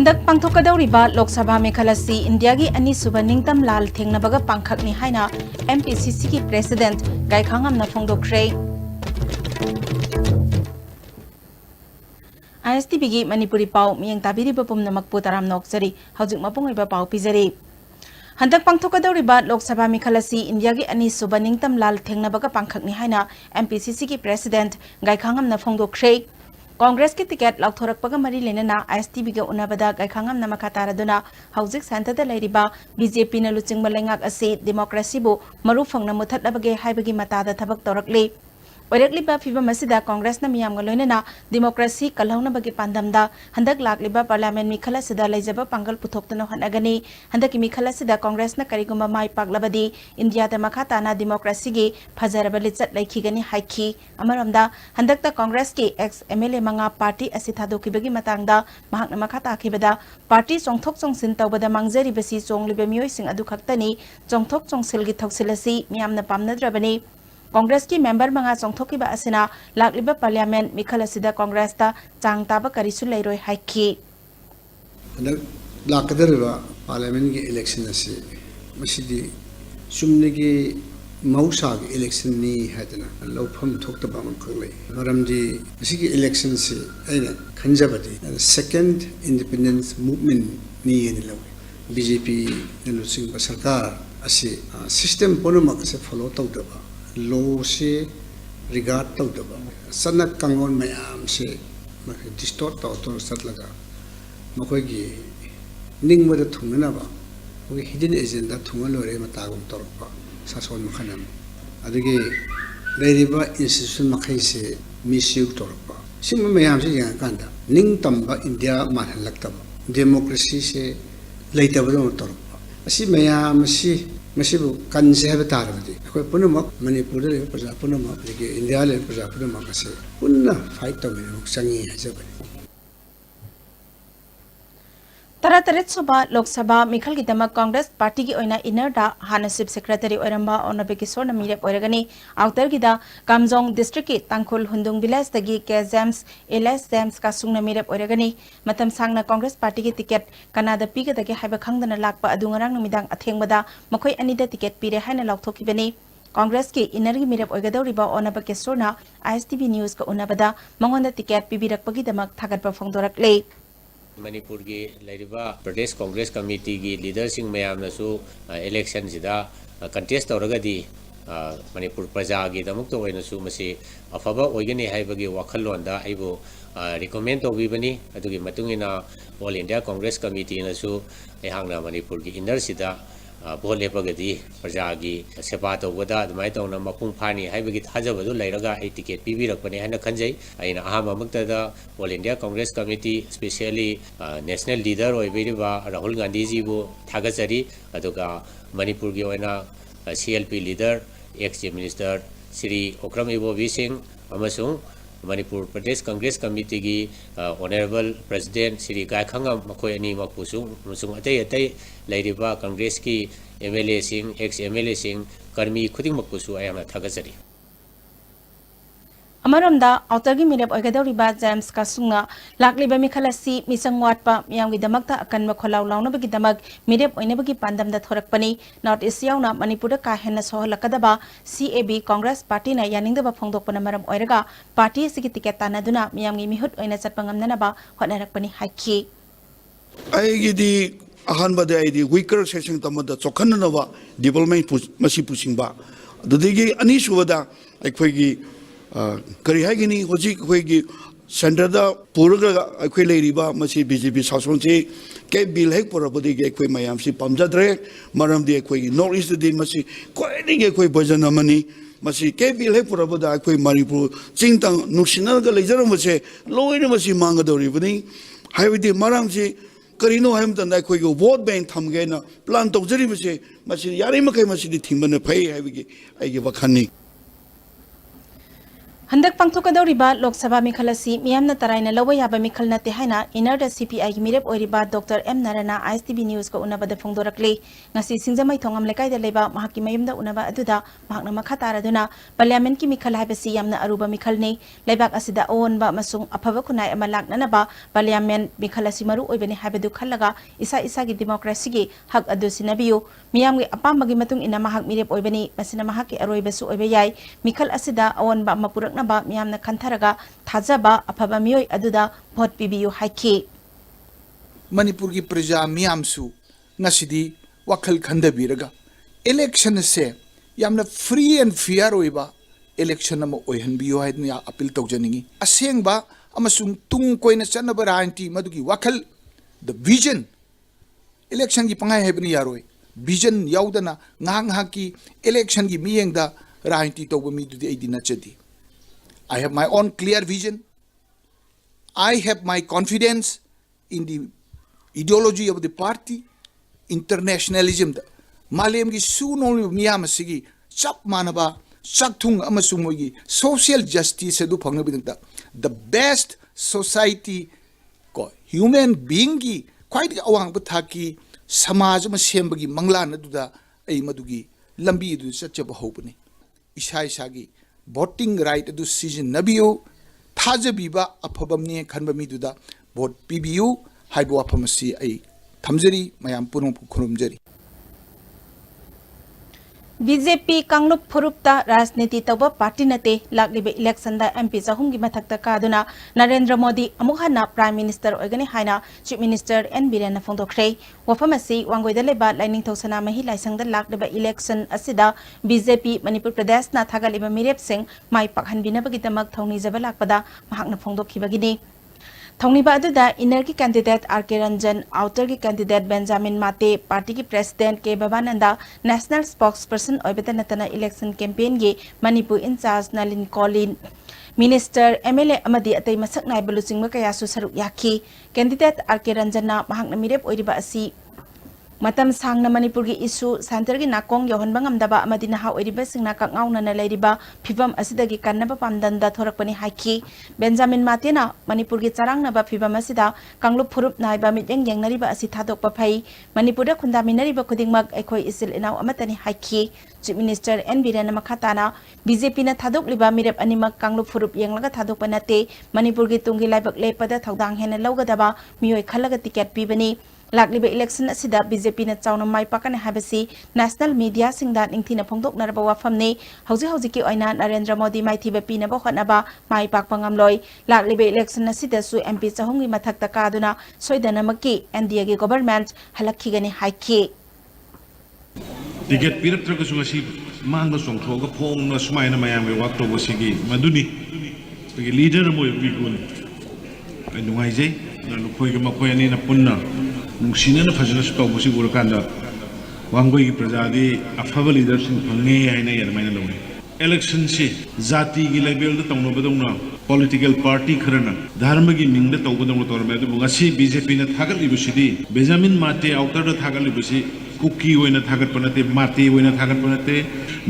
Handak pangthokadawriba Lok Sabha Mekhalasi India gi ani suba ningtam lal thengnabaga pangkhakni haina MPCC ki President Gaikhangam na phongdokre. ISTB gi Manipuri pau miyang tabiriba pumnamak putaram noksari haujuk mapungiba pau pizari. Handak pangthokadawriba Lok Sabha Mekhalasi India gi ani suba ningtam lal thengnabaga pangkhakni haina MPCC ki President Gaikhangam na phongdokre. Congress की ticket लाथोरकपगा मरी लेना ISTB के उन्नबदा गायखांगम नमखातारदुना हौजिक सेंटरदा लेरिबा BJP न लुचिंगबा लेंगाक असे democracy बु मरु फंगना मुथतलबगे हाइबगी मतादा थबक तौरकले ओरकलिबा फिबम असिदा कांग्रेस न मियामगा लोइनना democracy कलहौनबगे पांदमदा हंदक लाकलिबा parliament मिखलासिदा लेजबा Pongal पुथोक्तना हनगनी हंदक मिखलासिदा Congress न करिगुमा माइ पाकलबदी India दा मखाताना डेमोक्रेसी गे फजरबा लिचत लैखिगनी हाइखी अमरमदा हंदकता कांग्रेस के एक्स MLA मंगा पार्टी असि थादोकिबगी मतंगदा महाकना मखाताखिबदा पार्टी चोंगथोक चोंगसिन तौबदा मांगजरिबसी चोंगलिबा मियोइसिंग अदु खक्तनी चोंगथोक चोंगसिलगी थौसिलसी मियामना पामनद्रबनी कांग्रेस की मेंबर मंगा चोंगथोकिबा असिना लाकलिबा पार्लियामेंट मिखलासिदा कांग्रेस ता चांग ताबा करिसु लेरोय हाइखी लाकदरबा पार्लियामेंट की इलेक्शन असे मसिदी सुमनेगी मौसा की इलेक्शन नि हैदना लौफम थोक्तबा मनखलै मरमदी मसिगी इलेक्शन से आइना खंजबदी सेकंड इंडिपेंडेंस मूवमेंट नि येन लवे BJP नलुसिंग सरकार असे सिस्टम पुनमक से फॉलो तौदबा लो से रिगार्ड तौदबा सनक कंगोन मयाम से डिस्टोर्ट तौतो सतलगा मखोगी निंगमदा थुंगनाबा मखोगी हिडन एजेंडा थुंगलोरे मतागुम तोरपा सासन मखनम अदुगे लेरिबा इंस्टीट्यूशन मखै से मिसयू तोरपा सिम मयाम से यंग कांदा निंग तंबा इंडिया मानहलक्तबा डेमोक्रेसी से लेतबदो तोरपा असि मयाम से मसिबु कन्से हबे तारबदि अखोय पुनमक मणिपुर ले प्रजा पुनमक के इंडिया ले प्रजा पुनमक से पुन्ना फाइट तौमे मुक्संगी हजबनि तरतरेत सुबा लोकसभा मिखल की दमक कांग्रेस पार्टी की ओइना इनर दा हाना चीफ सेक्रेटरी ओरंबा ओनबे किशोर न मिरेप ओरगनी आउटर की दा कामजोंग डिस्ट्रिक्ट की तांखुल हुंदुंग विलेज तगी के जेम्स एलएस जेम्स का सुंग न मिरेप ओरगनी मतम सांगना कांग्रेस पार्टी की टिकट कनादा पीगे तगे हाइबा खंगदना लाकपा अदुंगरांग नमिदांग अथेंगबदा मखोय अनिदा टिकट पीरे हाइना लाउथोकिबनी कांग्रेस की इनर की मिरेप ओरगदौरिबा ओनबे किशोर न ISTB न्यूज का उन्नबदा मंगोंदा टिकट पीबिरकपगी दमक थागतपा फोंदोरकले मणिपुर की लेरिबा प्रदेश कांग्रेस कमिटी की लीडर सिंह मयामनसु इलेक्शन सिदा कंटेस्ट तौरगदी मणिपुर प्रजा की दमुक्तो ओइनसु मसी अफबा ओइगनी हाइबगी वाखलोंदा आइबो रिकमेंड तौबिबनी अदुगी मतुंगिना ऑल इंडिया कांग्रेस कमिटी नसु एहांगना मणिपुर की इनर सिदा भोट लेपगदी प्रजा की सेवा तौबदा अदुमाय तौना मपुंग फानी हाइबगी थाजबदु लैरगा आई टिकट पीबिरकपने हाना खंजै आइना अहाममक्तदा all India Congress committee specially national leader ओइबिरिबा राहुल गांधी जी बु थागचरी अदुगा मणिपुर की ओइना CLP leader ex chief minister Shri Okram Ibobi Singh अमसुंग मणिपुर प्रदेश कांग्रेस कमिटी की ऑनरेबल प्रेसिडेंट श्री गायखांगम मखोय अनी मखुसु मुसुंग अतै अतै लैरिबा कांग्रेस की MLA Singh ex MLA Singh कर्मी खुदिंग मखुसु आयामना थागचरी अमरमदा आउटर की मिरेप ओइगदौरिबा जेम्स का सुंगा लाकलिबा मिखलासी मिसंग वाटपा मियांगी दमकता अकन मखोलाव लाउनबगी दमक मिरेप ओइनबगी पांदमदा थोरकपनी नॉर्थ ईस्ट याउना मणिपुर का हेन सोहलकदबा CAB कांग्रेस पार्टी ना यानिंगदबा फोंदोकपना मरम ओइरगा पार्टी सिगी टिकेट तानादुना मियांगी मिहुत ओइना चटपंगमननबा होटनरकपनी हाइखी आइगिदी अहानबदे आइदी वीकर सेशन तमदा चोखननबा डेवलपमेंट मसी पुसिंगबा दुदिगी अनि सुबदा अखोइगी करी हैगिनी होजिक होइगी सेंटरदा पुरगा अखोइ लेरिबा मसी BJP शासन से के बिल हेक पुरबदी के अखोइ मयाम से पमजद्रे मरमदी अखोइ नॉर्थ ईस्ट दि मसी कोइनी के अखोइ भजन अमनी मसी के बिल हेक पुरबदा अखोइ मणिपुर चिंतंग नुसिनलगा लेजरमसे लोइने मसी मांगदौरिबनी हाइबदी मरम से करीनो हमतन अखोइ को वोट बैंक थमगेना प्लान तौजरिबसे मसी यारे मखै मसी थिंबन फै हाइबगी आइगे वखनी हंदक पांथोकदौरिबा लोक सभा मिखल असि मियामना तराइना लौबा याबा मिखल नते हाइना इनर सीपीआई की मिरेप ओइरिबा doctor M Narayana ISTV news को उनबद फोंदोरकले ngasi सिंगजमै थोंगम लेकाइदा लेबा महाकी मयुमदा उनबा अदुदा महाकना मखा तारादुना पार्लियामेंट की मिखल हाइबसी यामना अरुबा मिखलने लेबाक असिदा ओनबा मसुंग अफबा खुनाय अमा लाकननबा पार्लियामेंट मिखल असि मरु ओइबने हाइबदु खल्लगा इसा इसा की डेमोक्रेसी की हक अदु सिनबियो मियामगे अपामबगी मतुंग इना महाक मिरेप ओइबनी मसिना महाकी अरोइबसु ओइबे याय मिखल असिदा ओनबा अमा पुरकनबा मियामना खंथरगा थाजबा अफबा मियोय अदुदा भोट पिबियो हाइखी मणिपुर की प्रजा मियामसु नसिदी वखल खंदबीरगा इलेक्शन से यामना फ्री एंड फेयर होइबा इलेक्शन अमा ओइहनबियो हाइदना अपील तौजनिंगी असेंबा अमसुंग तुंग कोइना चनबा रांटी मदुगी वखल द विजन इलेक्शन की पंगाय हेबनी यारोय विजन याउदना ngang की इलेक्शन की मियेंगदा रांटी तौबा मिदुदी आइदी नचदी I have my own clear vision. I have my confidence in the ideology of the party, internationalism. Malem ki sunon miyam sigi chap manaba chakthung amasung mogi social justice edu phangna bidangta. The best society ko human being ki quite awang buthaki samaj ma sembagi mangla naduda ai madugi lambi edu chachaba hobani. Isai sagi voting right to season nabiyo thajabiba aphabamne khanba miduda vote pibiyu haibo aphamasi ai thamjari mayam punong khurumjari BJP कांगलुप फुरुपता राजनीति तब party नते लाक्लिबे election दा MP चहुमगी मथक्ता कादुना नरेंद्र मोदी अमुक हन्ना प्राइम मिनिस्टर ओइगने हाइना चीफ मिनिस्टर एन बीरेन फोंदोखरे वफम असि वांगोइदा लेबा लाइनिंग थौसना मही लाइसंगदा लाक्लिबा इलेक्शन असिदा बीजेपी मणिपुर प्रदेश ना थागलिबा मिरेप सिंह माइ पाखनबिनबगिदमक थौनिजबा लाकपदा महाकना फोंदोखिबगिनी थौनिबा अदुदा इनर की candidate R K Ranjan outer की कैंडिडेट बेंजामिन माते पार्टी की president K Babananda national spokesperson ओइबता नतना इलेक्शन कैंपेन गे Manipur in charge Nalin Kohli minister MLA अमदी अतै मसक नाय बलुसिंग कयासु सरुक याखी कैंडिडेट आर के रंजना महाकना मिरेप ओइरिबा असि मतम सांगना मणिपुर की इशू सेंटर की नाकोंग योहनबा ngamdaba amadi naha oiriba singna kakngauna leiriba phibam asidagi kannaba pamdanda thorakpani haiki benjamin matena manipur ki charangnaba phibam asida kanglup phurup naiba mityeng yengnariba asi thadokpa phai manipur da khundaminariba khudingmak ekhoi isil inaw amatani haiki chief minister n biren makhatana bjp na thadokliba mirep animak kanglup phurup yenglaga thadokpa nate manipur ki tungi laibak lepada thodang hena lawgadaba miyoi khalaga ticket pibani लाक्लिबे election असिदा BJP ना चाउना माइ पाकने हाबसी national media सिंगदा निंथिना फोंदोकनरबा वाफमने हौजि हौजि की ओइना नरेंद्र मोदी माइथिबे पिनबा होनबा माइ पाकपा ngamloi लाक्लिबे इलेक्शन असिदा सु एमपी चाहुंगी मथक्ता कादुना सोइदनमकी एनडीए की गवर्नमेंट हलखिगने हाइखि टिकेट पिरप्त्रगसु ngasi mangba songthoga phongna sumaina mayam ge wak tobo sigi maduni pegi leader mo bigun ai nungaijai na lukoi ge makoi ani na punna nungsina na fajana stop si urkanda wangoi gi prajadi afaba leadership phange haina yarmaina lawni election si jati gi level da tongno badongna political party kharana dharma gi mingda tawbadongno torme du ngasi bjp na thagali busidi benjamin mate outer da thagali busi kuki oina thagat panate mate oina thagat panate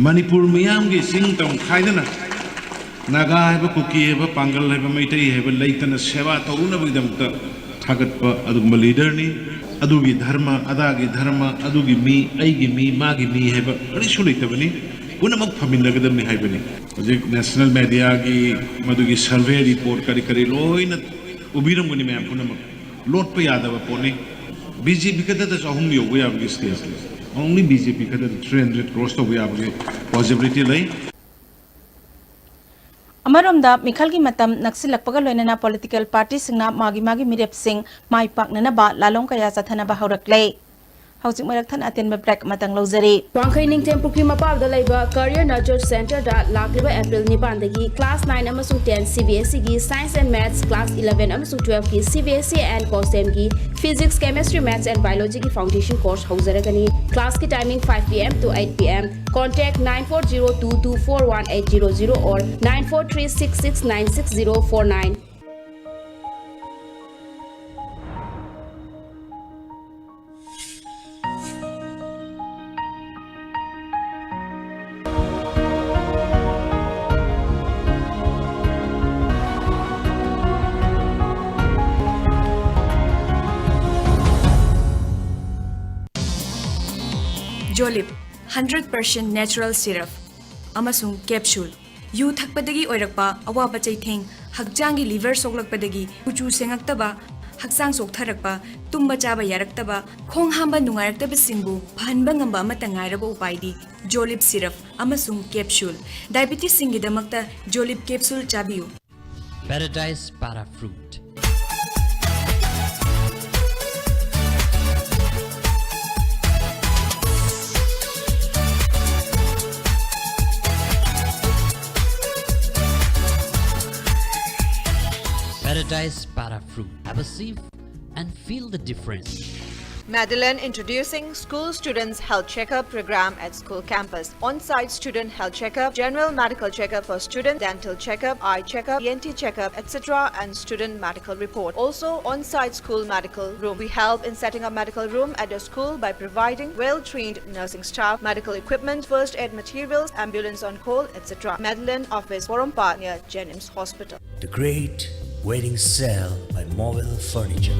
manipur miyam gi sing tong khaidana naga haiba kuki haiba pangal haiba maitai haiba leitana seva toruna bidamta thagat pa adugma leader ni adugi dharma adagi dharma adugi mi aigi mi magi mi haiba ari suleitabani punamak phaminlagadamni haibani hojik national media gi madugi survey report kari kari loina ubiramgani mayam punamak lot pa yadaba poni BJP kada da ahum yogo yabgi stage only BJP kada 300 crores to yabgi possibility lai अमरमदा मिखल की मतम नक्सिलकपगा लोइनना political party सिंगना मागी मागी मिरेप सिंग माइ पाकननबा लालों कया चथनबा हौरकले हौजिक मरकथन अतेनबा ब्रेक मतंग लौजरी वांखै निंगथेम पुखरी मपावदा लैबा करियर नर्चर सेंटर दा लाक्लिबा अप्रैल 9 दगी क्लास 9 अमसुंग 10 CBSE की साइंस एंड मैथ्स क्लास 11 अमसुंग 12 की CBSE एंड कोसेम की physics chemistry maths and biology की फाउंडेशन कोर्स हौजरगनी क्लास की timing 5 PM to 8 PM contact 9402241800 और 9436696049 Jolip 100% natural syrup amasung capsule yu thakpadagi oirakpa awaba chaitheng hakjangi liver soklakpadagi kuchu sengaktaba haksang soktharakpa tumba chaba yaraktaba khong hamba nungaraktaba singbu phanba ngamba amata ngairaba upaidi Jolip syrup amasung capsule diabetes singidamakta Jolip capsule chabiu Paradise Para Fruit. Paradise Para Fruit. Have a sip and feel the difference. Madeline introducing School Students Health Checkup program at school campus. On-site student health checkup, general medical checkup for students, dental checkup, eye checkup, ENT checkup, etc. and student medical report. Also on-site school medical room. We help in setting up medical room at your school by providing well-trained nursing staff, medical equipment, first aid materials, ambulance on call, etc. Madeline office, Porompa near Jennings Hospital. The Great Wedding Sale by Mobile Furniture.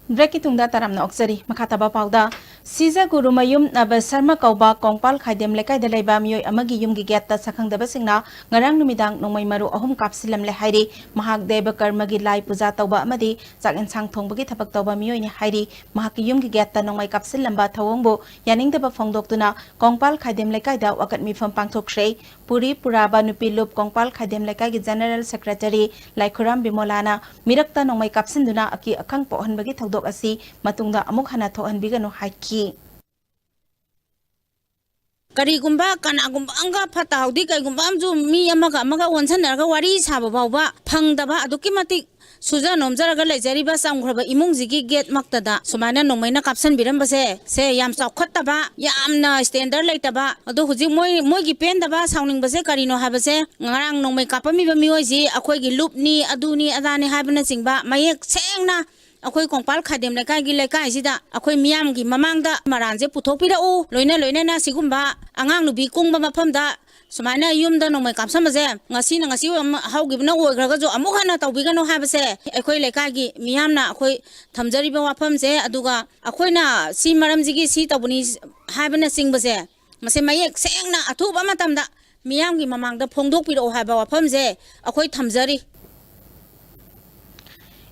Break itungda taramna oksari makataba pauda Siza Gurumayum Naba Sarma Kauba Kongpal Khaidem Lekai de Laiba Miyoi Amagi Yumgi Getta Sakangdaba Singna Ngarang Numidang Nongmai Maru Ahum Kapsilam Le Hairi Mahak Deba Karmagi Lai Puja Tauba Amadi Sak Ensang Thongbagi Thapak Tauba Miyoi Ni Hairi Mahaki Yumgi Getta Nongmai Kapsilamba Thawongbo Yaning Deba Phongdoktuna Kongpal Khaidem Lekai da Wakat Mifam Pangthokshre Puri Puraba Nupilup Kongpal Khaidem Lekai gi General Secretary Laikhuram Bimolana Mirakta Nongmai Kapsinduna Aki Akang Pohanbagi Thawdok Asi Matungda Amuk Hana Thohanbigano Haiki Karigumba kanagumba anga phatahudi kaigumba amju mi amaga onsanaraga wari saba bawba phangdaba aduki matik suja nomjaraga leijariba samgraba imungjigi gate maktada sumana nongmaina kapsan birambase se yam chawkhattaba yamna standard leitaba adu huji moigi pendaba saunningbase karino habase ngarang nongmai kapamiba miyoiji akoigi lupni aduni adani habana chingba mayek sengna Akoi Kongpal Khaidem Lekai gi lekai sida akoi miyam gi mamangda maranje puthokpira u loina na sigumba angang nubi kungba mafamda sumaina yumda nongmai kapsamaje ngasi haugibna oigraga jo amuk hana tawbigano habase akoi lekai gi miyamna akoi thamjariba wafamse aduga akoina si maramjigi si tawbuni habana singbase mase mayek sengna athuba matamda miyam gi mamangda phongdokpira o haba wafamse akoi thamjari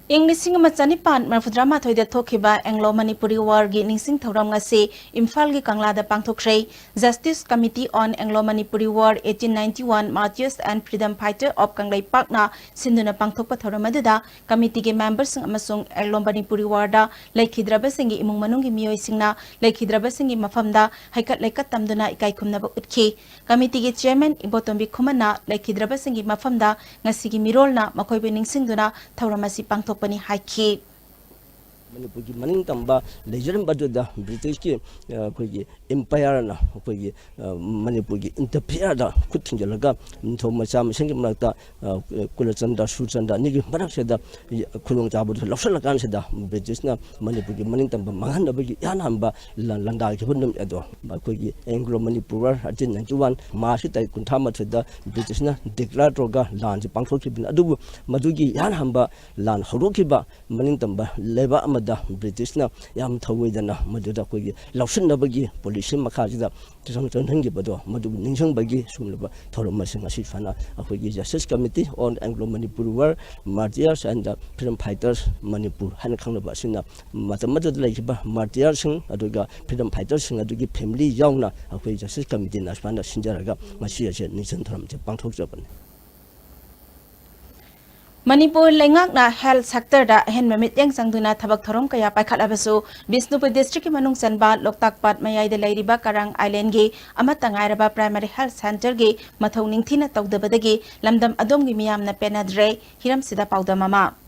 English Machanipan Marfudrama Thoida Tokiba Anglo Manipuri War gi Ningsing Thoram ngase Imphal gi Kanglada Pangthokre Justice Committee on Anglo Manipuri War 1891 Martyrs and Freedom Fighter of Kanglai Pakna Sinduna Pangthokpa Thoramadada committee gi members amasung Anglo Manipuri War da Laikhidraba singi imung manung gi miyoi singna Laikhidraba singi mafamda haikat laikat tamduna ikai khumnaba utki committee gi chairman Ibotombi Khumana Laikhidraba singi mafamda ngasi gi mirolna makoibe ningsingduna Thoramasi Pangthok Pani Haiki Manipuri maning tamba lejaram baduda British ki koi empire na koi Manipuri interfere da kuting jalaga tho macha masing manakta kulachanda suchanda ni barak seda kulung jabu loksana kan seda British na Manipuri maning tamba mangan da bagi yan hamba landa ki hundum edo koi Anglo Manipur 1891 ma si tai kunthama seda British na declare roga lan ji pangthok bin adu madugi yan hamba lan horoki ba maning tamba leba da British na yam thawidana maduda kogi lawsin nabagi police makhajida tisang chanhangi bado madu ningsang bagi sumlaba thormasing asi fana akogi justice committee on Anglo Manipur War martyrs and freedom fighters Manipur han khanglaba sina matamadu laiba martyrs sing aduga freedom fighters sing adugi family yauna akoi justice committee na fana sinjaraga masi ase ningsang thoram je pangthokjaban Manipur lengak na health sector da hen mamit yang sangduna thabak thorom kaya paikhat abasu Bisnupur district ki manung sanba Loktak Pat mayai de lairiba Karang Island gi amata ngairaba primary health center gi mathau ningthina tawdabadagi lamdam adom gi miyam na penadre hiram sida pawda mama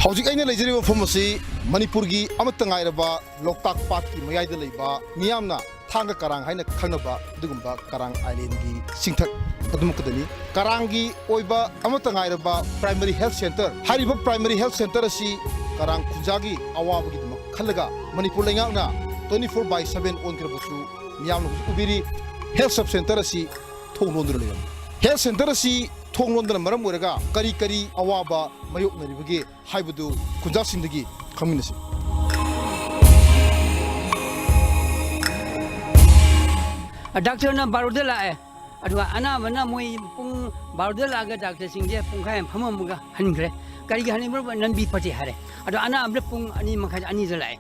ꯍꯧꯖꯤꯛ ꯑꯩꯅ ꯂꯩꯖꯔꯤꯕ ꯃꯐꯝ ꯑꯁꯤ ꯃꯅꯤꯄꯨꯔꯒꯤ ꯑꯃꯠꯇ ꯉꯥꯏꯔꯕ ꯂꯣꯛꯇꯥꯛ ꯄꯥꯠꯀꯤ ꯃꯌꯥꯏꯗ ꯂꯩꯕ ꯃꯤꯌꯥꯝꯅ ꯊꯥꯡꯒ ꯀꯔꯥꯡ ꯍꯥꯏꯅ ꯈꯪꯅꯕ ꯑꯗꯨꯒꯨꯝꯕ ꯀꯔꯥꯡ ꯑꯥꯏꯂꯦꯟꯒꯤ ꯆꯤꯡꯊꯛ ꯑꯗꯨꯃꯛꯇꯅꯤ ꯀꯔꯥꯡꯒꯤ ꯑꯣꯏꯕ ꯑꯃꯠꯇ ꯉꯥꯏꯔꯕ ꯄ꯭ꯔꯥꯏꯃꯔꯤ ꯍꯦꯜꯊ ꯁꯦꯟꯇꯔ ꯍꯥꯏꯔꯤꯕ ꯄ꯭ꯔꯥꯏꯃꯔꯤ ꯍꯦꯜꯊ ꯁꯦꯟꯇꯔ ꯑꯁꯤ ꯀꯔꯥꯡ ꯈꯨꯟꯖꯥꯒꯤ ꯑꯋꯥꯕꯒꯤꯗꯃꯛ ꯈꯜꯂꯒ ꯃꯅꯤꯄꯨꯔ ꯂꯩꯉꯥꯛꯅ 24/7 ꯑꯣꯟꯈ꯭ꯔꯕꯁꯨ ꯃꯤꯌꯥꯝꯅ ꯍꯧꯖꯤꯛ ꯎꯕꯤꯔꯤ ꯍꯦꯜꯊ ꯁꯕ ꯁꯦꯟꯇꯔ ꯑꯁꯤ ꯊꯣꯡ ꯂꯣꯟꯗꯨꯅ ꯂꯩꯔꯝꯃꯤ ꯍꯦꯜꯊ ꯁꯦꯟꯇꯔ ꯑꯁꯤ ꯊꯣꯡ ꯂꯣꯟꯗꯅ ꯃꯔꯝ ꯑꯣꯏꯔꯒ ꯀꯔꯤ ꯑꯋꯥꯕ ꯃꯥꯌꯣꯛꯅꯔꯤꯕꯒꯦ ꯍꯥꯏꯕꯗꯨ ꯈꯨꯟꯖꯥꯁꯤꯡꯗꯒꯤ ꯈꯪꯃꯤꯟꯅꯁꯤ ꯗꯥꯛꯇꯔꯅ ꯕꯥꯔꯣꯗ ꯂꯥꯛꯑꯦ ꯑꯗꯨꯒ ꯑꯅꯥꯕꯅ ꯃꯣꯏ ꯄꯨꯡ ꯕꯥꯔꯣꯗ ꯂꯥꯛꯑꯒ ꯗꯥꯛꯇꯔꯁꯤꯡꯁꯦ ꯄꯨꯡꯈꯥꯏ ꯑꯃ ꯐꯝꯃꯝꯃꯒ ꯍꯟꯈ꯭ꯔꯦ ꯀꯔꯤꯒꯤ ꯍꯟꯈ꯭ꯔꯕ ꯅꯟꯕꯤ ꯐꯠꯇꯦ ꯍꯥꯏꯔꯦ ꯑꯗꯣ ꯑꯅꯥꯕꯅ ꯄꯨꯡ 2:30 2ꯗ ꯂꯥꯛꯑꯦ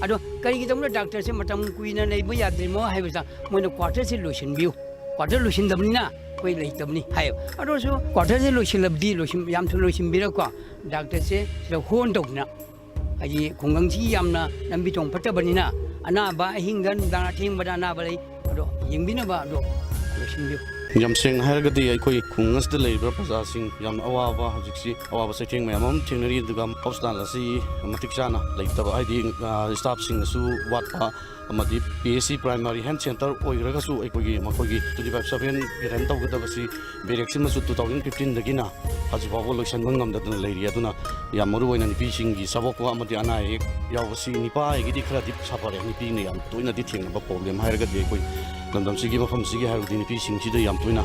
ꯑꯗꯣ ꯀꯔꯤꯒꯤꯗꯃꯛꯇ ꯗꯥꯛꯇꯔꯁꯦ ꯃꯇꯝ ꯀꯨꯏꯅ ꯂꯩꯕ ꯌꯥꯗ꯭ꯔꯤꯃꯣ ꯍꯥꯏꯕꯁꯤꯗ ꯃꯣꯏꯅ ꯀ꯭ꯋꯥꯇꯔꯁꯦ ꯂꯣꯏꯁꯤꯟꯕꯤꯌꯨ ꯀ꯭ꯋꯥꯇꯔ ꯂꯣꯏꯁꯤꯟꯗꯕꯅꯤꯅ ꯑꯩꯈꯣꯏ ꯂꯩꯇꯕꯅꯤ ꯍꯥꯏꯌꯦꯕ ꯑꯗꯨꯁꯨ ꯀ꯭ꯋꯥꯇꯔꯁꯦ ꯂꯣꯏꯁꯤꯜꯂꯕꯗꯤ ꯌꯥꯝ ꯊꯨꯅ ꯂꯣꯏꯁꯤꯟꯕꯤꯔꯀꯣ ꯗꯥꯛꯇꯔꯁꯦ ꯁꯤꯗ ꯍꯣꯟ ꯇꯧꯗꯅ ꯍꯥꯏꯗꯤ ꯈꯨꯡꯒꯪꯁꯤ ꯌꯥꯝꯅ ꯂꯝꯕꯤ ꯊꯣꯡ ꯐꯠꯇꯕꯅꯤ나 ꯑꯅꯥꯕ ꯑꯍꯤꯡꯗ ꯅꯨꯡꯗꯥꯡ ꯑꯊꯦꯡꯕꯗ ꯑꯅꯥꯕ ꯂꯩ ꯑꯗꯣ ꯌꯦꯡꯕꯤꯅꯕ ꯑꯗꯣ ꯂꯣꯏꯁꯤꯟꯕꯤꯌꯨ ꯌꯥꯝ ꯁꯦꯡꯅ ꯍꯥꯏꯔꯒꯗꯤ ꯑꯩꯈꯣꯏ ꯈꯨꯡꯒꯪ ꯑꯁꯤꯗ ꯂꯩꯔꯤꯕ ꯄ꯭ꯔꯖꯥꯁꯤꯡ ꯌꯥꯝꯅ ꯑꯋꯥꯕ ꯍꯧꯖꯤꯛꯁꯤ ꯑꯋꯥꯕ ꯆꯩꯊꯦꯡ ꯃꯌꯥꯝ ꯑꯃ ꯊꯦꯡꯅꯔꯤ ꯑꯗꯨꯒ ꯍꯣꯁꯄꯤꯇꯥꯜ ꯑꯁꯤ ꯃꯇꯤꯛ ꯆꯥꯅ ꯂꯩꯇꯕ ꯍꯥꯏꯗꯤ ꯁ꯭ꯇꯥꯐꯁꯤꯡꯅꯁꯨ ꯋꯥꯠꯄ ꯑꯃꯗꯤ PHC ꯄ꯭ꯔꯥꯏꯃꯥꯔꯤ ꯍꯦꯜꯊ ꯁꯦꯟꯇꯔ ꯑꯣꯏꯔꯒꯁꯨꯃꯈꯣꯏꯒꯤ 25/7 ꯔꯟ ꯇꯧꯒꯗꯕꯁꯤ ꯚꯦꯛꯁꯤꯟꯃꯁꯨ 2015ꯗꯒꯤꯅ ꯍꯧꯖꯤꯛ ꯐꯥꯎꯕ ꯂꯣꯏꯁꯤꯟꯕ ꯉꯝꯗꯗꯅ ꯂꯩꯔꯤ ꯑꯗꯨꯅ ꯌꯥꯝ ꯃꯔꯨꯑꯣꯏꯅ ꯅꯨꯄꯤꯁꯤꯡꯒꯤ ꯁꯕꯣꯛꯄ ꯑꯃꯗꯤ ꯑꯅꯥ ꯑꯌꯦꯛ ꯌꯥꯎꯕꯁꯤ ꯅꯨꯄꯥꯒꯤꯗꯤ ꯈꯔꯗꯤ ꯁꯥꯐꯔꯦ ꯅꯨꯄꯤꯅ ꯌꯥꯝ ꯇꯣꯏꯅꯗꯤ ꯊꯦꯡꯅꯕ ꯄ꯭ꯔꯣꯕ꯭ꯂꯦꯝ ꯍꯥꯏꯔꯒꯗꯤ ꯑꯩꯈꯣꯏ ꯂꯝꯗꯝꯁꯤꯒꯤ ꯃꯐꯝꯁꯤꯒꯤ ꯍꯥꯏꯕꯗꯤ ꯅꯨꯄꯤꯁꯤꯡꯁꯤꯗ ꯌꯥꯝ ꯇꯣꯏꯅ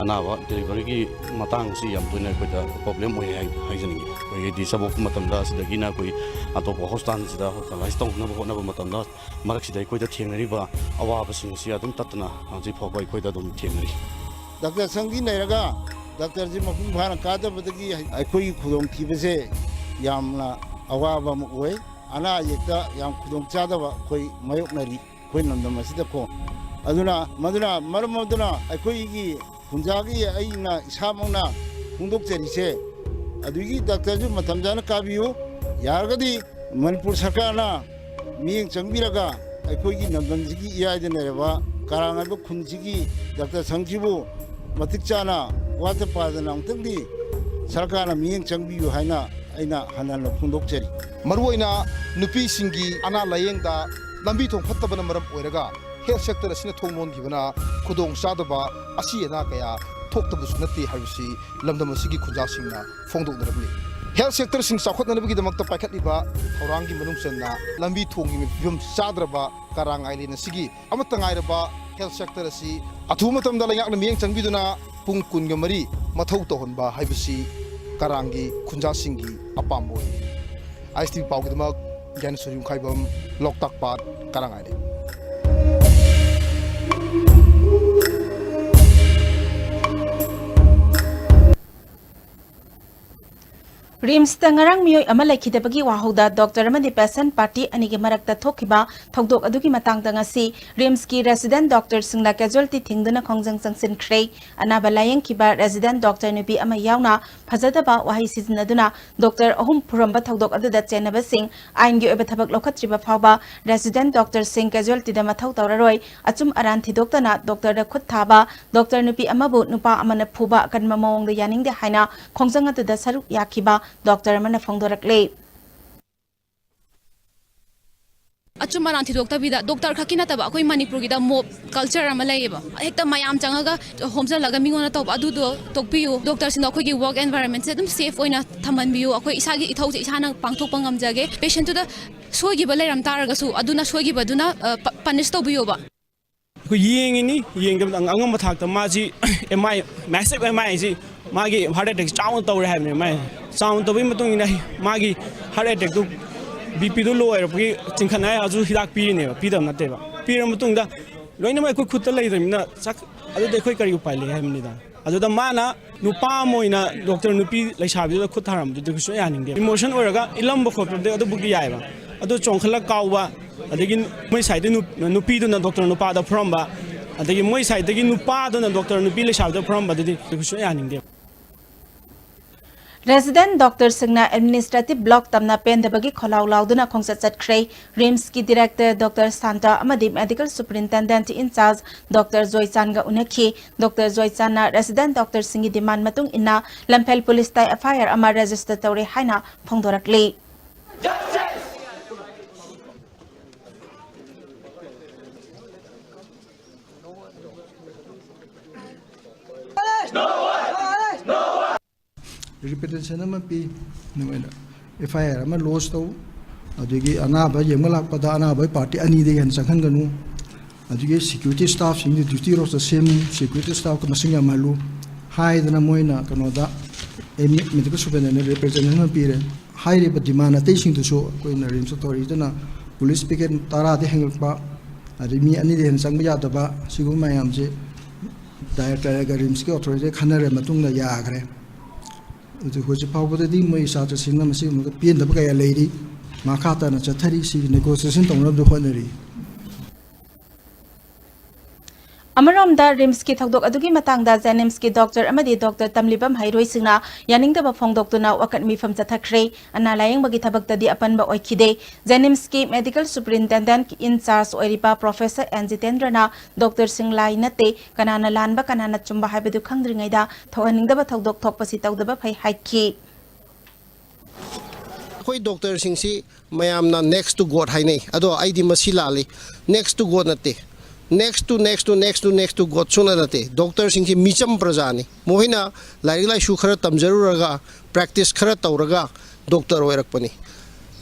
ꯑꯅꯥꯕ ꯗꯦꯂꯤꯚꯔꯤꯒꯤ ꯃꯇꯥꯡꯁꯤ ꯌꯥꯝ ꯇꯣꯏꯅ ꯑꯩꯈꯣꯏꯗ ꯄ꯭ꯔꯣꯕ꯭ꯂꯦꯝ ꯑꯣꯏ ꯍꯥꯏꯖꯅꯤꯡꯉꯤ ꯑꯩꯈꯣꯏꯒꯤꯗꯤ ꯁꯕꯣꯛꯄ ꯃꯇꯝꯗ ꯑꯁꯤꯗꯒꯤꯅ ꯑꯩꯈꯣꯏ ꯑꯇꯣꯞꯄ ꯍꯣꯁꯄꯤꯇꯥꯜꯁꯤꯗ ꯍꯣꯁꯄꯤꯇꯥꯂꯥꯏꯁ ꯇꯧꯅꯕ ꯍꯣꯠꯅꯕ ꯃꯇꯝꯗ ꯃꯔꯛꯁꯤꯗ ꯑꯩꯈꯣꯏꯗ ꯊꯦꯡꯅꯔꯤꯕ ꯑꯋꯥꯕꯁꯤꯡ ꯑꯁꯤ ꯑꯗꯨꯝ ꯇꯠꯇꯅ ꯍꯧꯖꯤꯛ ꯐꯥꯎꯕ ꯑꯩꯈꯣꯏꯗ ꯑꯗꯨꯝ ꯊꯦꯡꯅꯔꯤ ꯗꯥꯛꯇꯔ ꯁꯪꯒꯤ ꯂꯩꯔꯒ ꯗꯥꯛꯇꯔꯁꯤ ꯃꯄꯨꯡ ꯐꯥꯅ ꯀꯥꯗꯕꯗꯒꯤ ꯑꯩꯈꯣꯏꯒꯤ ꯈꯨꯗꯣꯡꯊꯤꯕꯁꯦ ꯌꯥꯝꯅ ꯑꯋꯥꯕ ꯑꯃ ꯑꯣꯏ ꯑꯅꯥ ꯑꯌꯦꯛꯇ ꯌꯥꯝ ꯈꯨꯗꯣꯡꯆꯥꯗꯕ ꯑꯩꯈꯣꯏ ꯃꯥꯌꯣꯛꯅꯔꯤ ꯑꯩꯈꯣꯏ ꯂꯝꯗꯝ ꯑꯁꯤꯗꯀꯣ ꯃꯗꯨꯅ ꯃꯔꯝ ꯑꯗꯨꯅ ꯑꯩꯈꯣꯏꯒꯤ ꯈꯨꯟꯖꯥꯒꯤ ꯑꯩꯅ ꯏꯁꯥꯃꯛꯅ ꯐꯣꯡꯗꯣꯛꯆꯔꯤꯁꯦ ꯑꯗꯨꯒꯤ ꯗꯥꯛꯇꯔꯁꯨ ꯃꯇꯝ ꯆꯥꯅ ꯀꯥꯕꯤꯌꯨ ꯌꯥꯔꯒꯗꯤ ꯃꯅꯤꯄꯨꯔ ꯁꯔꯀꯥꯔꯅ ꯃꯤꯠꯌꯦꯡ ꯆꯪꯕꯤꯔꯒ ꯑꯩꯈꯣꯏꯒꯤ ꯂꯝꯗꯝꯁꯤꯒꯤ ꯏꯌꯥꯏꯗ ꯂꯩꯔꯕ ꯀꯔꯥꯡ ꯍꯥꯏꯕ ꯈꯨꯟꯁꯤꯒꯤ ꯗꯥꯛꯇꯔ ꯁꯪꯁꯤꯕꯨ ꯃꯇꯤꯛ ꯆꯥꯅ ꯋꯥꯠꯇ ꯄꯥꯗꯅ ꯑꯃꯨꯛꯇꯪꯗꯤ ꯁꯔꯀꯥꯔꯅ ꯃꯤꯠꯌꯦꯡ ꯆꯪꯕꯤꯌꯨ ꯍꯥꯏꯅ ꯑꯩꯅ ꯍꯟꯅ ꯐꯣꯡꯗꯣꯛꯆꯔꯤ ꯃꯔꯨꯑꯣꯏꯅ ꯅꯨꯄꯤꯁꯤꯡꯒꯤ ꯑꯅꯥ ꯂꯥꯌꯦꯡꯗ ꯂꯝꯕꯤ ꯊꯣꯡ ꯐꯠꯇꯕꯅ ꯃꯔꯝ ꯑꯣꯏꯔꯒ ꯍꯦꯜꯊ ꯁꯦꯛꯇꯔ ꯑꯁꯤꯅ ꯊꯣꯡ ꯂꯣꯟꯈꯤꯕꯅ ꯈꯨꯗꯣꯡꯆꯥꯗꯕ ꯑꯁꯤ ꯑꯅꯥ ꯀꯌꯥ ꯊꯣꯛꯇꯕꯁꯨ ꯅꯠꯇꯦ ꯍꯥꯏꯕꯁꯤ ꯂꯝꯗꯝ ꯑꯁꯤꯒꯤ ꯈꯨꯟꯖꯥꯁꯤꯡꯅ ꯐꯣꯡꯗꯣꯛꯅꯔꯛꯂꯤ ꯍꯦꯜꯊ ꯁꯦꯛꯇꯔꯁꯤꯡ ꯆꯥꯎꯈꯠꯅꯕꯒꯤꯗꯃꯛꯇ ꯄꯥꯏꯈꯠꯂꯤꯕ ꯊꯧꯔꯥꯡꯒꯤ ꯃꯅꯨꯡ ꯆꯟꯅ ꯂꯝꯕꯤ ꯊꯣꯡꯒꯤ ꯐꯤꯕꯝ ꯆꯥꯗ꯭ꯔꯕ ꯀꯔꯥꯡ ꯑꯥꯏꯂꯦꯟ ꯑꯁꯤꯒꯤ ꯑꯃꯠꯇ ꯉꯥꯏꯔꯕ ꯍꯦꯜꯊ ꯁꯦꯛꯇꯔ ꯑꯁꯤ ꯑꯊꯨꯕ ꯃꯇꯝꯗ ꯂꯩꯉꯥꯛꯅ ꯃꯤꯠꯌꯦꯡ ꯆꯪꯕꯤꯗꯨꯅ ꯄꯨꯡ 24 ꯃꯊꯧ ꯇꯧꯍꯟꯕ ꯍꯥꯏꯕꯁꯤ ꯀꯔꯥꯡꯒꯤ ꯈꯨꯟꯖꯥꯁꯤꯡꯒꯤ ꯑꯄꯥꯝꯕ ꯑꯣꯏ ISTV ꯄꯥꯎꯒꯤꯗꯃꯛ ꯒ꯭ꯌꯥꯅꯦꯁꯣꯔ ꯌꯨꯝꯈꯥꯏꯕꯝ ꯂꯣꯛꯇꯥꯛ ꯄꯥꯠ ꯀꯔꯥꯡ ꯑꯥꯏꯂꯦꯟ ꯔꯤꯝꯁꯇ ngarang miyoi ama laikhidabagi wahauda doctor amadi patient party anigi marakta thokhiba thogdok adugi matangda ngasi rims ki resident doctor singla casualty thingduna khongjang sangsin khrei anaba layeng khiba resident doctor nupi ama yauna phajadaba wahi sizinaduna doctor ahum puramba thogdok aduda chenaba sing ain gi oba thabak lokhatriba phawba resident doctor sing casualty da mathau tawraroi achum aran thidoktana doctor da khut thaba doctor nupi amabu nupa amana phuba kanma mawong da yaning de haina khongjang aduda saruk yakhiba Doctor Amana Fongdorakle. अचुमरान थिदोक्तबिदा doctor खकिना तब अखोई मणिपुर गिदा mob culture अमा लेबा हेक्ता मयाम चंगागा होमजल लगा मिंगोना तब अदुदो तोकपियो doctor सिन अखोई वर्क एनवायरनमेंट से एकदम सेफ ओइना थमनबियो अखोई इसागी इथौ से इसाना पांगथोक पंगमजागे पेशेंट तुदा सोगिबा लेरम तारगसु अदुना सोगिबदुना पनिश तोबियोबा को येंगिनी येंगम अंगम थाक्ता माजी एमआई मैसिव एमआई जी मागी हार्ट अटैक चाउन तौरे हाबने माई चाउन तौबी मतुंग इना मागी हार्ट अटैक तो बीपी दो लो ओइरपगी चिंखनाय आजु हिदाक पीने पीदम नतेबा पीर मतुंगदा लोइना मै खुद लैदमिना चक अदु देखोय करी उपाय ले हाबनिदा अदुदा माना नुपा मोइना डॉक्टर नुपी लैसाबिदो खुद थारम दु सु यानिंगे इमोशन ओइरगा इलम बखोपदे अदु बुगी यायबा अदु चोंखला काउबा अदगी मै साइड नुपीदुना डॉक्टर नुपादा फ्रॉमबा अदगी मै साइडगी नुपादुना डॉक्टर नुपी लैसाबिदो फ्रॉमबा दु सु यानिंगे Resident Dr. Singna Administrative Block Tamna Pendabagi Kholau Lauduna Khongsat Chatkhre, RIMS ki Director Dr. Santa Amadi Medical Superintendent in charge Dr. Joy Changa Unaki, Dr. Joy Chana Resident Dr. Singi Diman Matung Inna Lampel Police Tai FIR Ama Register Tauri Haina Phongdorakli. Repetition ama pi nuena FIR ama loss to adigi anaba yemgalak pada anaba party ani de yan sanghan ganu adigi security staff sing duty ros the same security staff ka masinga malu hai dana moina kanoda medical superintendent representative ma pire hai re demand ate sing to so ko na rim story dana police picket tara de hengpa adimi ani de yan sangba ya da ba sigu mayam je director ga rims ki authority khanare matung da ya gre itu hoje paubadadi mai sa ta sinna masi mu pien da ba ya leiri ma khata na chathari si negotiation tongna do khonari Amaramda RIMS ki thokdok adugi matangda Zenims ki Dr. Amadi Dr. Tamlibam Hairoi Singna yaningda ba phongdok tuna wakat mi fam chathakre analayang bagi thabak tadi apan ba oikhide Zenims ki Medical Superintendent in charge oiripa Professor Anjitendra na Dr. Singlai nate kanana lanba kanana chumba haibedu khangdringaida thohaningda ba thokdok thokpasi tawdaba phai haiki Koi doctor singsi mayamna next to God hainai ado aidi masilali next to God nate next to God suna nate doctor singsi micham prajani mohina lailai shu khara tamjaruraga practice khara tawraga doctor oirakpani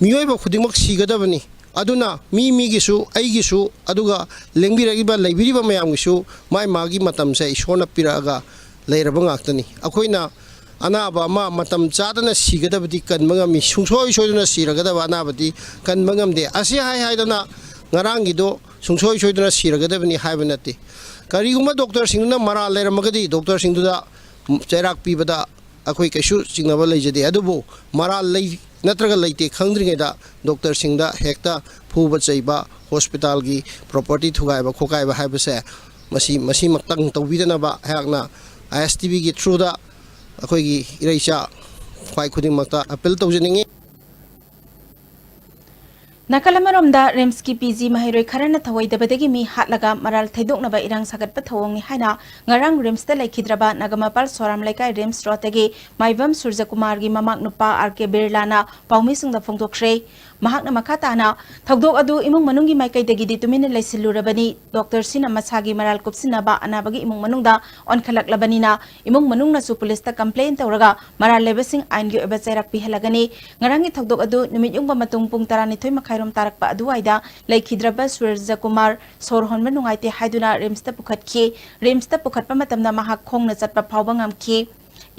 miyoi ba khudimak sigadabani aduna mi gisu ai gisu aduga lengbiragiba laibiriba mayam gisu mai magi matam se ishona piraga leiraba ngaktani akoina anaba ma matam chadana sigadabadi kanmangami sungsoi soiduna siragadaba anabadi kanmangamde asi hai dana ngarangido sungsoi soiduna siragadabani haibanati kariguma doctor singna mara leramagadi doctor singduda chairak pibada akoi kaishu singnaba leijade adubo mara lei natraga leite khangdringeda doctor singda hekta phuba chaiba hospital gi property thugaiba khokaiba haibase masi maktang tawbidana hakna ISTB gi through da akoi gi iraisa khwai khuding makta appeal tawjaningi Nakalamaromda RIMS ki PG Mahiroi Kharana Thawai Dabadagi mi hatlaga maral thaidoknaba irang sagatpa thawongni haina ngarang RIMS ta laikhidraba Nagamapal Soram Laikai RIMS rotagi Maibam Surjakumar gi mamak nupa RK Birlana paumi singda phongdokre mahakna makhatana thagdok adu imung manungi maikai dagi ditumina laisilurabani Dr. Sina Masagi maral kupsinaba anabagi imung manungda onkalaklabanina imung manungna su police ta complaint tawraga maral lebasing ain gi eba chairak pihalagani ngarangi thagdok adu numit yungba matung pung tarani thoi khairom tarakpa aduaida laikhidraba Surjakumar sorhonba nungaite haiduna RIMS ta pukhatki RIMS ta pukhatpa matamna mahak khongna chatpa phawba ngamki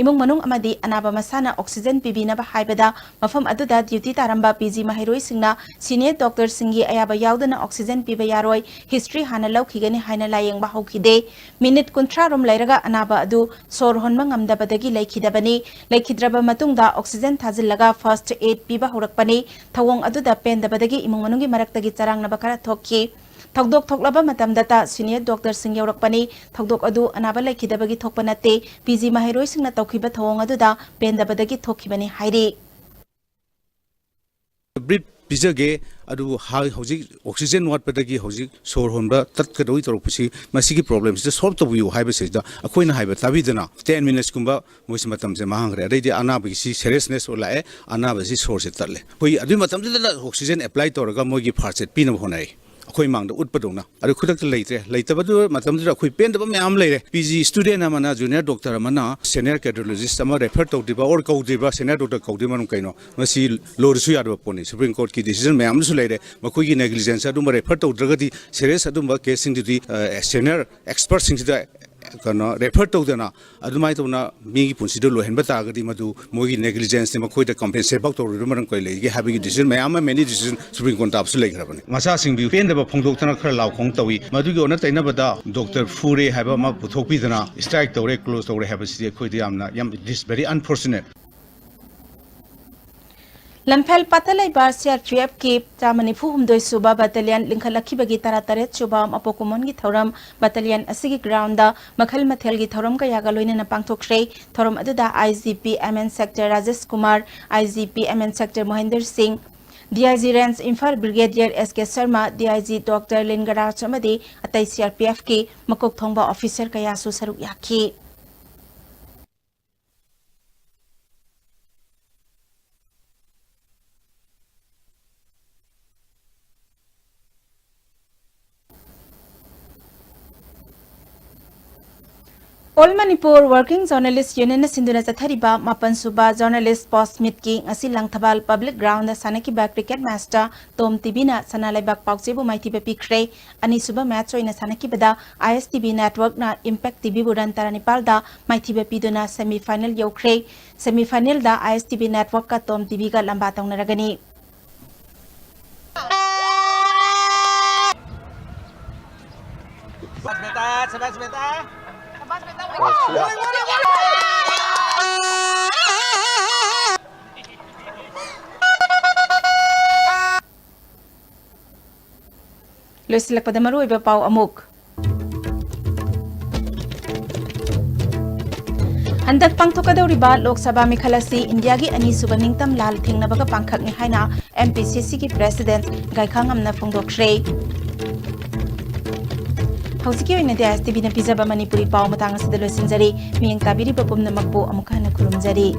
imung manung amadi anaba masana oxygen pibina ba haibada mafam aduda duty taramba PG Mahiroi singna senior doctor singi ayaba yaudana oxygen piba yaroi history hana laukhigani haina layeng ba hokide minute kuntra rom lairaga anaba adu sorhonma ngamdabadagi laikhidabani laikhidraba matungda oxygen thajillaga first aid piba horakpani thawong aduda pendabadagi imung manungi maraktagi charangna bakara thokki thokdok thoklaba matam data senior doctor sing yaurakpani thokdok adu anaba laikhidabagi thokpanate PG Mahiroi singna tawkhiba thawong aduda pendabadagi thokhibani hairi brief pizage adu hojik oxygen wat padagi hojik sor honba tat kadoi toropsi masigi problems the solve to you haiba se da akoina haiba tabidana 10 minutes kumba mois matam je mahangre ready anaba si seriousness ola e anaba si sor se talle hoi adu matam da oxygen apply toraga mogi first aid pina honai akoi mangda utpadona adu khudak leitabadu matamdra akoi pendaba myam leire PG student amana junior doctor amana senior cardiologist ama refer tawdiba or kawdiba senior doctor kawdiba num kaino masi lorsu yadba poni supreme court ki decision myam su leire makoi gi negligence adu refer tawdragadi serious adu ba case sing di senior expert sing da kana refer tawdana adumai tawna mi gi punsi do lohen bata gadi madu mogi negligence ne makoi da compensate bak tawru maran koi legi habi gi decision myam many decision supreme court apsu legrabani masa sing bi pendaba phongdoktana khara law khong tawi madu gi ona taina bada doctor fure haba ma puthokpi dana strike tawre close tawre haba si khoi di amna yam this very unfortunate Lamphel Patalaiba CRPF ki Tamani Fuhumdoi Suba Battalion Linkalakibagi Tarataret Subam Apokumon gi Thoram Battalion Asigi Grounda Makhal Mathel gi Thoram Kayaga Loina na Pangtokre Thoram Aduda IGP MN Sector Rajesh Kumar IGP MN Sector Mohinder Singh DIG Range Imphal Brigadier SK Sharma DIG Dr Lingara Chamadi Atai CRPF ki Makok Thongba Officer Kayasu Saruk Yaki All Manipur Working Journalist Union na Sinduna Chathariba Mapan Suba Journalist Post Meet ki ngasi Langthabal Public Ground sanaki ba Cricket Master Tom Tibina Sanalaibak Pauchebu Maitiba Pikre ani suba match oina sanaki bada ISTV Network na Impact TV buran taranipal da Maitiba Piduna semi final yokre semi final da ISTV Network ka Tom TV ga lamba tong naragani Loisilak pada maru iba pau amuk. Handak pangthokadauriba Lok Sabha Mikhalasi India gi ani subaningtam lal thingnabaga pangkhak ni haina MPCC ki President Gaikhangamna phongdokre. Hausiki oina dia STB na pizaba Manipuri pau matang asida loisinjari miyang tabiri papumna magpo amukana kurumjari.